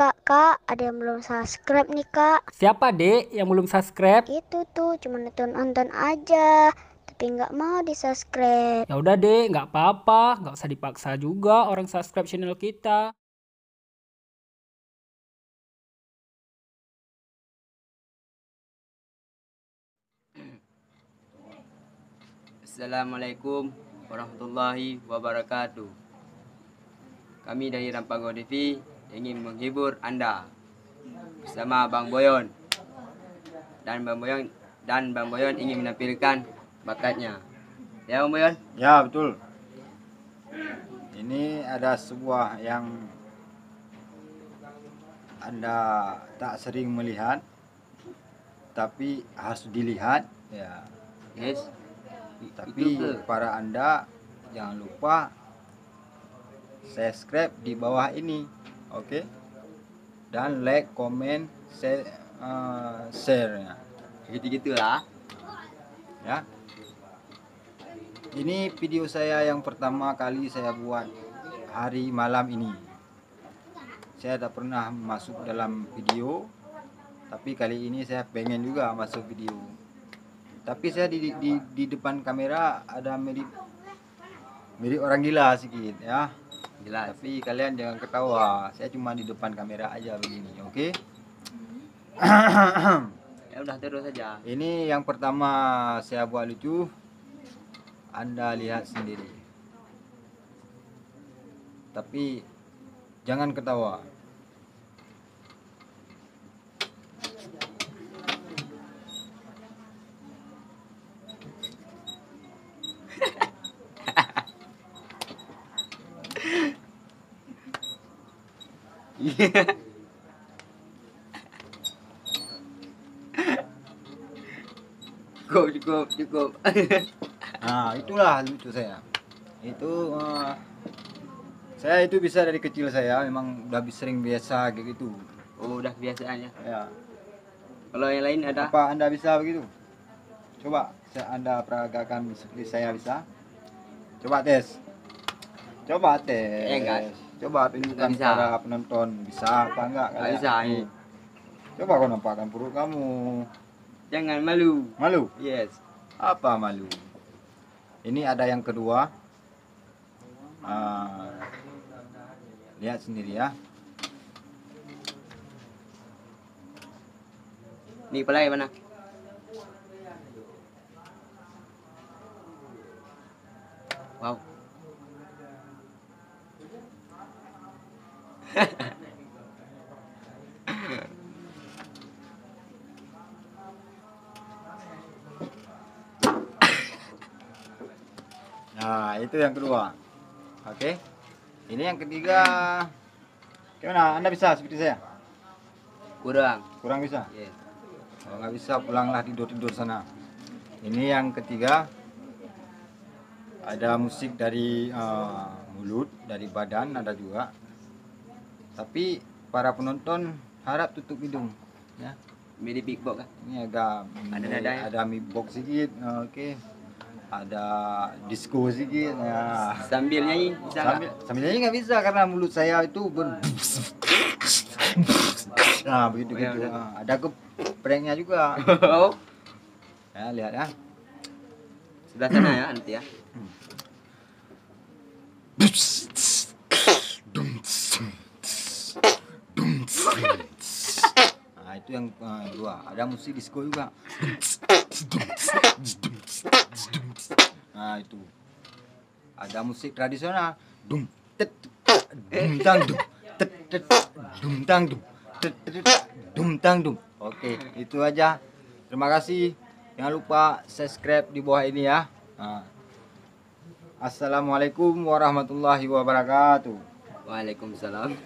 Kak, ada yang belum subscribe nih, Kak. Siapa, Dek, yang belum subscribe? Itu tuh cuma nonton aja, tapi nggak mau di-subscribe. Ya udah, Dek, nggak apa-apa, nggak usah dipaksa juga orang subscribe channel kita. Assalamualaikum warahmatullahi wabarakatuh. Kami dari Rampango TV ingin menghibur Anda bersama Bang Boyon. Dan Bang Boyon ingin menampilkan bakatnya. Ya, Bang Boyon? Ya, betul. Ini ada sebuah yang Anda tak sering melihat, tapi harus dilihat. Ya, Yes. tapi Itu ke? para Anda jangan lupa subscribe di bawah ini, oke? Dan like, comment, share, Gitu-gitulah. ya. Ini video saya yang pertama kali saya buat hari malam ini. Saya tak pernah masuk dalam video, tapi kali ini saya pengen juga masuk video. Tapi saya di depan kamera ada mirip orang gila sedikit, ya. Jelas. Tapi kalian jangan ketawa. Saya cuma di depan kamera aja begini, oke? Ya udah terus saja. Ini yang pertama saya buat lucu. Anda lihat sendiri. Tapi jangan ketawa. Cukup. Nah, itulah lucu saya. Itu saya itu bisa dari kecil, saya memang udah sering biasa kayak gitu. Oh, udah kebiasaannya. Ya. Kalau yang lain ada? Apa Anda bisa begitu? Coba Anda peragakan seperti saya bisa. Coba tes. Enggak. Coba tunjukkan Nggak bisa. para penonton bisa apa enggak Nggak kalian. bisa, ini. Coba kau nampakkan perut kamu. Jangan malu. Malu? Yes. Apa malu? Ini ada yang kedua. Lihat sendiri ya. Nih, kepala yang mana? Wow. Nah, itu yang kedua. Oke. Ini yang ketiga. Gimana? Anda bisa seperti saya? Kurang. Kurang bisa? Yes. Kalau nggak bisa, pulanglah tidur sana. Ini yang ketiga. Ada musik dari mulut, dari badan ada juga. Tapi para penonton harap tutup hidung. Ya. Mirip Big Box kan? Ini agak Ada nada ya? ada beatbox sedikit. Oke. Ada disco sedikit. Ya. Sambil nyanyi bisa nggak? Sambil nyanyi nggak bisa karena mulut saya itu nah begitu Oh, ya gitu. udah. Ada geprengnya juga. Oh, Ya, lihat ya. sebelah sana ya nanti ya. Nah, itu yang dua. Ada musik disco juga. Nah, itu. Ada musik tradisional. Dum tet dum tang dum tet tet dum tang dum tet tet dum tang dum. Oke, itu aja. Terima kasih. Jangan lupa subscribe di bawah ini ya. Nah. Assalamualaikum warahmatullahi wabarakatuh. Waalaikumsalam.